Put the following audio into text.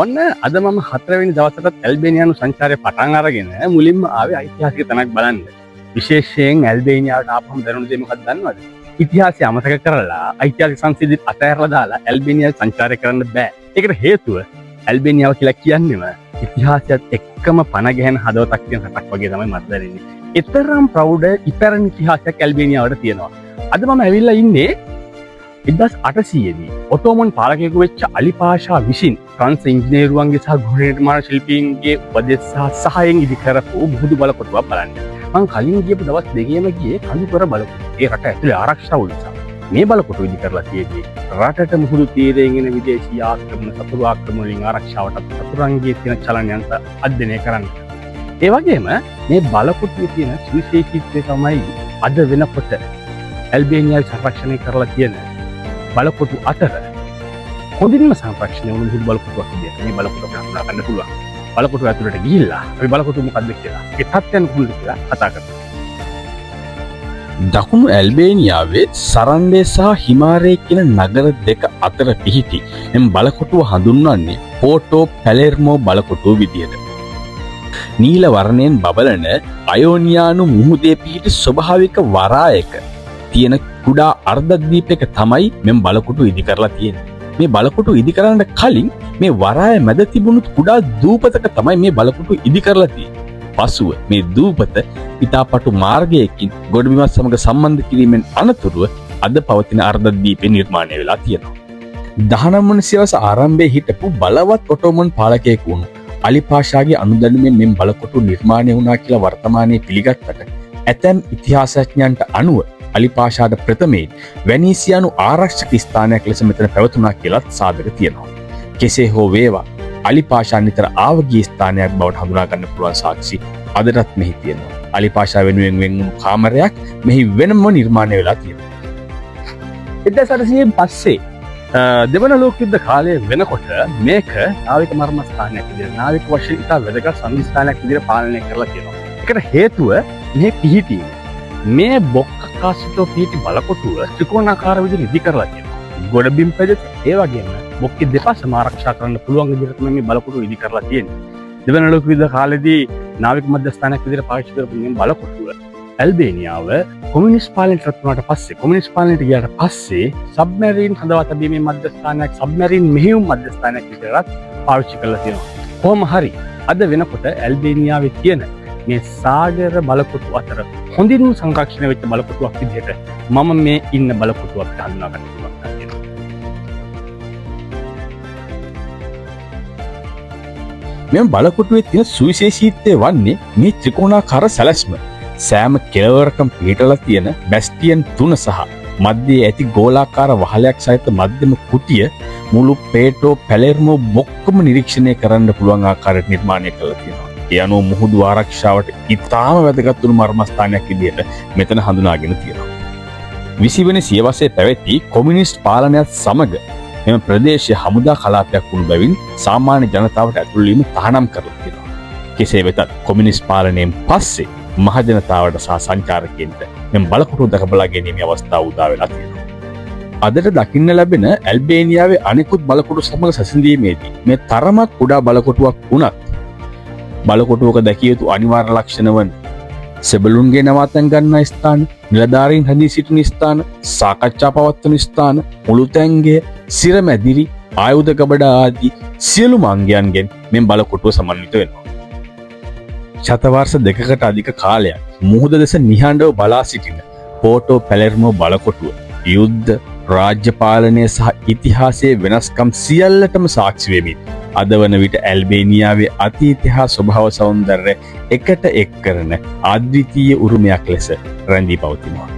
ඔන්න අද මම 4 වෙනි දවසට ඇල්බේනියානු සංචාරය පටන් අරගෙන මුලින්ම ආවේ ඓතිහාසික තැනක් බලන්න. විශේෂයෙන් ඇල්බේනියාවට ආපහුම දැනුණ දේ මොකක්ද දන්නවද? ඉතිහාසය අමතක කරලා ඓතිහාසික සංස්කෘතිය අතහැරලා දාලා ඇල්බේනියාවේ සංචාරය කරන්න බෑ. ඒකට හේතුව ඇල්බේනියාව කියලා කියන්නේම ඉතිහාසයත් එක්කම පණ ගැහෙන හදවතක් තියෙන රටක් වගේ තමයි මට දැනෙන්නේ. ඒතරම් ප්‍රෞඩ ඉපැරණි ඉතිහාසයක් ඇල්බේනියාවට තියෙනවා. අද මම ඇවිල්ලා ඉන්නේ 1800 දී ඔටෝමන් පාලකයෙකු වෙච්ච අලි පාෂා විසින් ෆ්‍රාන්ස් ඉංජිනේරුවන්ගේ සහ ගෘහ නිර්මාණ ශිල්පීන්ගේ උපදෙස් සහ සහායෙන් ඉදි කරපු මුහුදු බලකොටුවක් බලන්න. මම කලින් ගියපු දවස් දෙකේම ගියේ කඳුකර බලකොටුව. ඒ රට ඇතුලේ ආරක්ෂා වුණ නිසා මේ බලකොටුව ඉදි කරලා තියෙන්නේ රටට මුහුදු තීරයෙන් එන විදේශීය ආක්‍රමණ සතුරු ආක්‍රමණ වලින් ආරක්ෂාවට සතුරන්ගේ තියෙන චලනයන්ට අධ්‍යයනය කරන්න. ඒ වගේම මේ බලකොටුවේ තියෙන සුවිශේෂීත්වය තමයි අද වෙනකොට ඇල්බේනියාවේ සංරක්ෂණය කරලා තියෙන බලකොටු අතර හොඳින්ම සංරක්ෂණය වුණු මුහුදු බලකොටුවක් විදිහට මේ බලකොටුව හඳුනා ගන්න පුළුවන්. බලකොටුව ඇතුළට ගිහිල්ලා අපි බලකොටුව මොකක්ද කියලා ඒ තත්ත්වයන් කොහොමද කියලා කතා කරමු. දකුණු ඇල්බේනියාවේ සරන්ඩේ සහ හිමාරේ කියන නගර දෙක අතර පිහිටි එම් බලකොටුව හඳුන්වන්නේ පෝටෝ පැලෙර්මෝ බලකොටුව විදියට. නීල වර්ණයෙන් බබලන අයෝනියානු මුහුදේ පිහිටි ස්වභාවික වරායක තියෙන කුඩා අර්ධද්වීපයක තමයි මෙම බලකොටුව ඉදි කරලා තියෙන්නේ. මේ බලකොටුව ඉදි කරන්න කලින් මේ වරාය මැද තිබුණු කුඩා දූපතක තමයි මේ බලකොටුව ඉදි කරලා තියෙන්නේ. පසුව මේ දූපත පිටාපටු මාර්ගයකින් ගොඩබිමත් සමග සම්බන්ධ කිරීමෙන් අනතුරුව අද පවතින අර්ධද්වීපය නිර්මාණය වෙලා තියෙනවා. 19 වන සියවස ආරම්භයේ හිටපු බලවත් ඔටෝමන් පාලකයෙකු වුණු අලි පාෂාගේ අනුදැනුමෙන් මෙම බලකොටුව නිර්මාණය වුණා කියලා වර්තමානයේ පිළිගත්තට ඇතැම් ඉතිහාසඥයන්ට අනුව අලි පාෂාට ප්‍රථමයෙන් වැනීසියානු ආරක්ෂක ස්ථානයක් ලෙස මෙතන පැවතුණා කියලත් සාධක තියෙනවා. කෙසේ හෝ වේවා අලි පාෂා නිතර ආවගිය ස්ථානයක් බවට හඳුනා ගන්න පුළුවන් සාක්ෂි අදටත් මෙහි තියෙනවා. අලි පාෂා වෙනුවෙන් වෙන්වුණු කාමරයක් මෙහි වෙනම නිර්මාණය වෙලා තියෙනවා. 1800 පස්සේ දෙවන ලෝක යුද්ධ කාලය වෙනකොට මේක නාවික මර්මස්ථානයක් විදිහට නාවික වශයෙන් ඉතා වැදගත් සංස්ථානයක් විදිහට පාලනය කරලා තියෙනවා. ඒකට හේතුව මේ පිහිටීම. මේ බොක්කාසිතෝ පිහිටි බලකොටුව ත්‍රිකෝණාකාර විදිහට ඉදි කරලා තියෙනවා. ගොඩබිම් පෙදෙස ඒ වගේම බොක්කේ දෙපසම ආරක්ෂා කරන්න පුළුවන් විදිහට තමයි මේ බලකොටුව ඉදි කරලා තියෙන්නේ. දෙවන ලෝක යුද්ධ කාලේදී නාවික මධ්‍යස්ථානයක් විදිහට පාවිච්චි කරපු මේ බලකොටුව ඇල්බේනියාව කොමියුනිස්ට් පාලනයට රත් වුණාට පස්සේ කොමියුනිස්ට් පාලනයට ගියාට පස්සේ සබ්මරීන් හදවා තැබීමේ මධ්‍යස්ථානයක් සබ්මරීන් මෙහෙයුම් මධ්‍යස්ථානයක් විදිහට පාවිච්චි කරලා තියෙනවා. කොහොම හරි අද වෙනකොට ඇල්බේනියාවේ තියෙන මේ සාගර බලකොටු අතර හොඳින් සංරක්ෂණය වෙච්ච බලකොටුවක් විදිහට මම මේ ඉන්න බලකොටුවක් හඳුනා ගන්න පුළුවන්. මෙම බලකොටුවේ තියෙන සුවිශේෂීත්වය වන්නේ මේ ත්‍රිකෝණාකාර සැලැස්ම. සෑම කෙළවරකම පිහිටලා තියෙන බැස්ටියන් 3 සහ මැදේ ඇති ගෝලාකාර වහලයක් සහිත මධ්‍යම කුටිය මුළු පේටෝ පැලෙර්මෝ බොක්කම නිරීක්ෂණය කරන්න පුළුවන් ආකාරයට නිර්මාණය කරලා තියෙනවා. ඒ අනුව මුහුදු ආරක්ෂාවට ඉතාම වැදගත් වුණු මර්මස්ථානයක් විදිහට මෙතන හඳුනාගෙන තියෙනවා. 20 වෙනි සියවසේ පැවති කොමියුනිස්ට් පාලනයත් සමග මෙම ප්‍රදේශය හමුදා කලාපයක් වුණු බැවින් සාමාන්‍ය ජනතාවට ඇතුළු වීම තහනම් කරලා තියෙනවා. කෙසේ වෙතත් කොමියුනිස්ට් පාලනයෙන් පස්සේ මහ ජනතාවට සහ සංචාරකයන්ට මෙම බලකොටුව දැක බලා ගැනීමේ අවස්ථාව උදා වෙලා තියෙනවා. අදට දකින්න ලැබෙන ඇල්බේනියාවේ අනෙකුත් බලකොටු සමග සැසඳීමේදී මේ තරමක් කුඩා බලකොටුවක් වුණත් බලකොටුවක දැකිය යුතු අනිවාර්ය ලක්ෂණ වන සෙබළුන්ගේ නවාතැන් ගන්න ස්ථාන, නිලධාරීන් රැඳී සිටින ස්ථාන, සාකච්ඡා පවත්වන ස්ථාන, මුළුතැන්ගේ, සිරමැදිරි, ආයුධ ගබඩා ආදී සියලුම අංගයන්ගෙන් මේ බලකොටුව සමන්විත වෙනවා. ශතවර්ෂ දෙකකට අධික කාලයක් මුහුද දෙස නිහඬව බලා සිටින පෝටෝ පැලෙර්මෝ බලකොටුව යුද්ධ, රාජ්‍ය පාලනය සහ ඉතිහාසයේ වෙනස්කම් සියල්ලටම සාක්ෂි වෙමින් අද වන විට ඇල්බේනියාවේ අතීතය හා ස්වභාව සෞන්දර්යය එකට එක් කරන අද්විතීය උරුමයක් ලෙස රැඳී පවතිනවා.